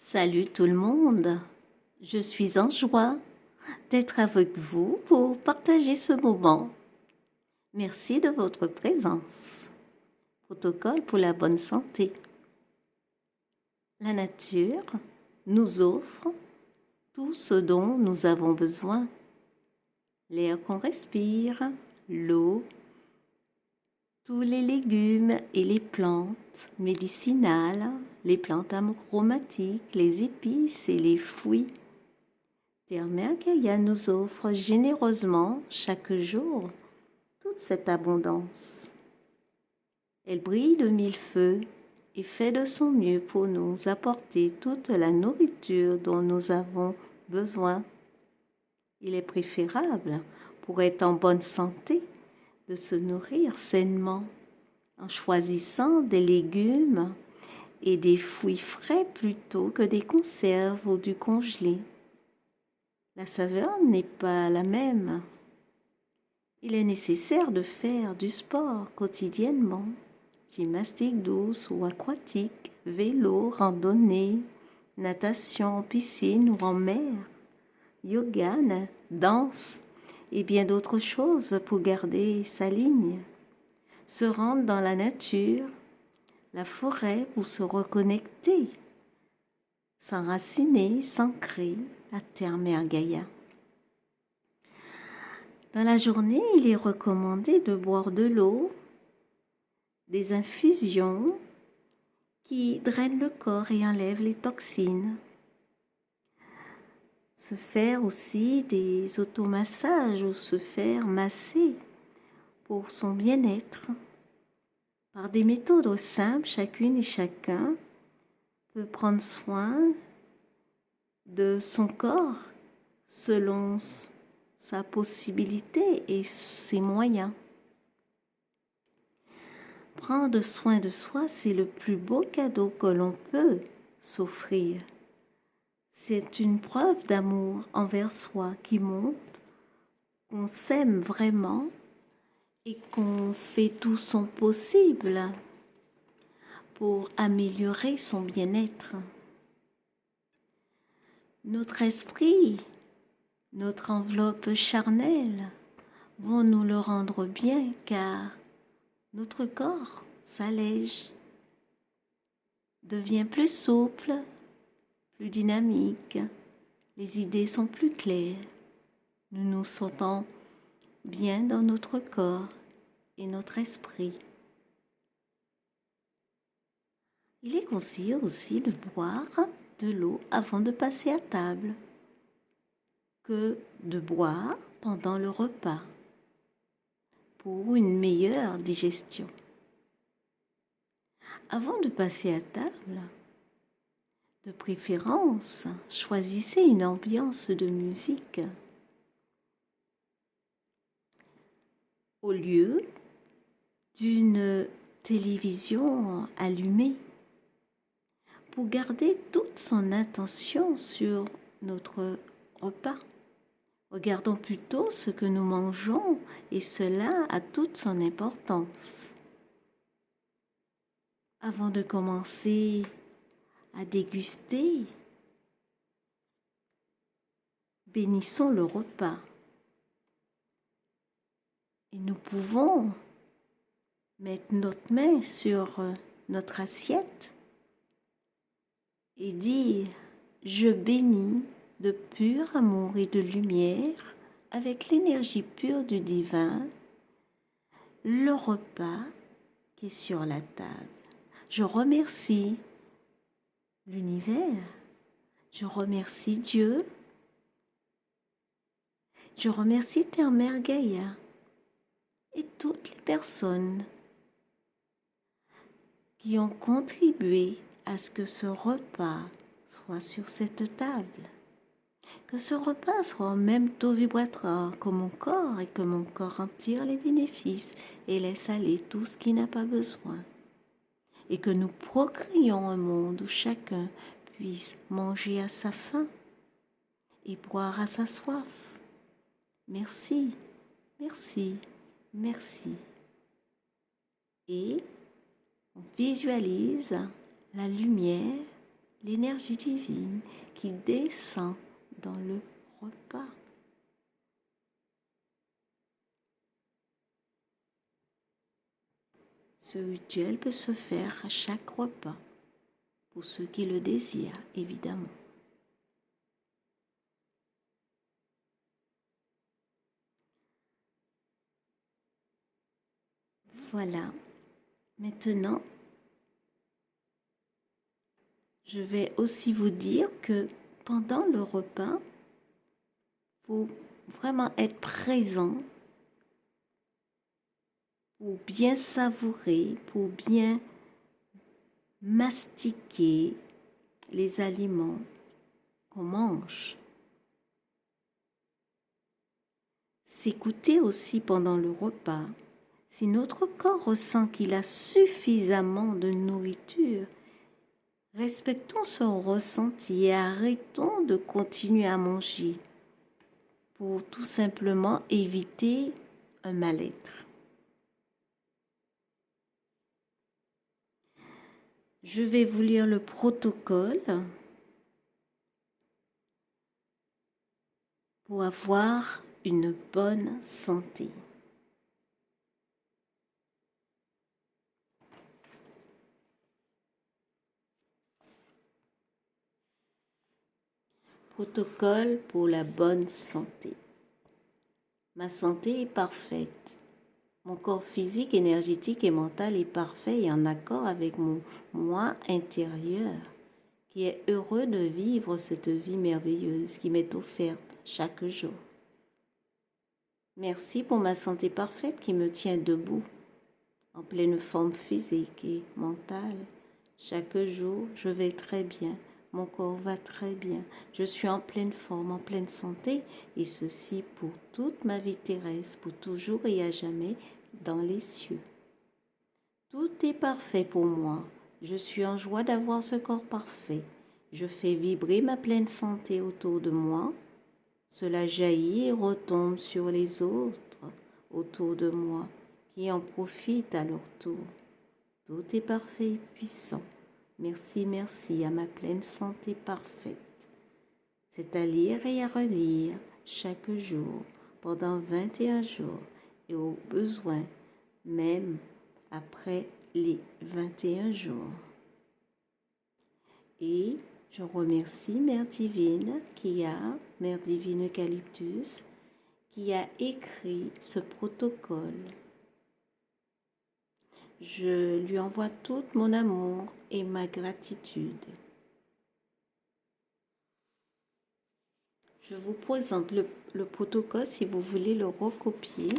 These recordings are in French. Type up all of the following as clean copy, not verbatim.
Salut tout le monde, je suis en joie d'être avec vous pour partager ce moment. Merci de votre présence. Protocole pour la bonne santé. La nature nous offre tout ce dont nous avons besoin. L'air qu'on respire, l'eau, tous les légumes et les plantes médicinales, les plantes aromatiques, les épices et les fruits. Terre Mère Gaïa nous offre généreusement chaque jour toute cette abondance. Elle brille de mille feux et fait de son mieux pour nous apporter toute la nourriture dont nous avons besoin. Il est préférable, pour être en bonne santé, de se nourrir sainement en choisissant des légumes et des fruits frais plutôt que des conserves ou du congelé. La saveur n'est pas la même. Il est nécessaire de faire du sport quotidiennement, gymnastique douce ou aquatique, vélo, randonnée, natation, piscine ou en mer, yoga, danse et bien d'autres choses pour garder sa ligne. Se rendre dans la nature, la forêt pour se reconnecter, s'enraciner, s'ancrer à Terre Mère Gaïa. Dans la journée, il est recommandé de boire de l'eau, des infusions qui drainent le corps et enlèvent les toxines. Se faire aussi des automassages ou se faire masser pour son bien-être. Par des méthodes simples, chacune et chacun peut prendre soin de son corps selon sa possibilité et ses moyens. Prendre soin de soi, c'est le plus beau cadeau que l'on peut s'offrir. C'est une preuve d'amour envers soi qui montre qu'on s'aime vraiment et qu'on fait tout son possible pour améliorer son bien-être. Notre esprit, notre enveloppe charnelle vont nous le rendre bien car notre corps s'allège, devient plus souple, plus dynamique, les idées sont plus claires, nous nous sentons bien dans notre corps et notre esprit. Il est conseillé aussi de boire de l'eau avant de passer à table, que de boire pendant le repas pour une meilleure digestion. Avant de passer à table, de préférence, choisissez une ambiance de musique. Au lieu d'une télévision allumée, pour garder toute son attention sur notre repas. Regardons plutôt ce que nous mangeons et cela a toute son importance. Avant de commencer à déguster, bénissons le repas. Et nous pouvons mettre notre main sur notre assiette et dire « Je bénis de pur amour et de lumière avec l'énergie pure du divin le repas qui est sur la table. Je remercie l'univers, je remercie Dieu, je remercie Terre Mère Gaïa et toutes les personnes qui ont contribué à ce que ce repas soit sur cette table. Que ce repas soit en même taux vibratoire que mon corps et que mon corps en tire les bénéfices et laisse aller tout ce qui n'a pas besoin. Et que nous procréons un monde où chacun puisse manger à sa faim et boire à sa soif. Merci, merci, merci. Et on visualise la lumière l'énergie divine qui descend dans le repas. Ce rituel peut se faire à chaque repas, pour ceux qui le désirent, évidemment. Voilà. Maintenant, je vais aussi vous dire que pendant le repas, il faut vraiment être présent pour bien savourer, pour bien mastiquer les aliments qu'on mange. S'écouter aussi pendant le repas. Si notre corps ressent qu'il a suffisamment de nourriture, respectons ce ressenti et arrêtons de continuer à manger pour tout simplement éviter un mal-être. Je vais vous lire le protocole pour avoir une bonne santé. Protocole pour la bonne santé. Ma santé est parfaite. Mon corps physique, énergétique et mental est parfait et en accord avec mon moi intérieur, qui est heureux de vivre cette vie merveilleuse qui m'est offerte chaque jour. Merci pour ma santé parfaite qui me tient debout, en pleine forme physique et mentale. Chaque jour, je vais très bien. Mon corps va très bien. Je suis en pleine forme, en pleine santé, et ceci pour toute ma vie terrestre, pour toujours et à jamais, dans les cieux. Tout est parfait pour moi. Je suis en joie d'avoir ce corps parfait. Je fais vibrer ma pleine santé autour de moi. Cela jaillit et retombe sur les autres autour de moi, qui en profitent à leur tour. Tout est parfait et puissant. Merci, merci à ma pleine santé parfaite. C'est à lire et à relire chaque jour pendant 21 jours et au besoin même après les 21 jours. Et je remercie Mère Divine Mère Divine Eucalyptus, qui a écrit ce protocole. Je lui envoie tout mon amour et ma gratitude. Je vous présente le protocole si vous voulez le recopier.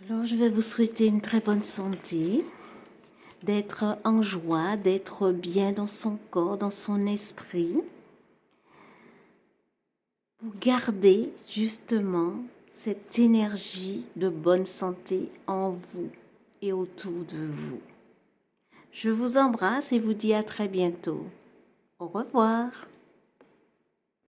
Alors, je vais vous souhaiter une très bonne santé, d'être en joie, d'être bien dans son corps, dans son esprit, pour garder justement cette énergie de bonne santé en vous et autour de vous. Je vous embrasse et vous dis à très bientôt. Au revoir.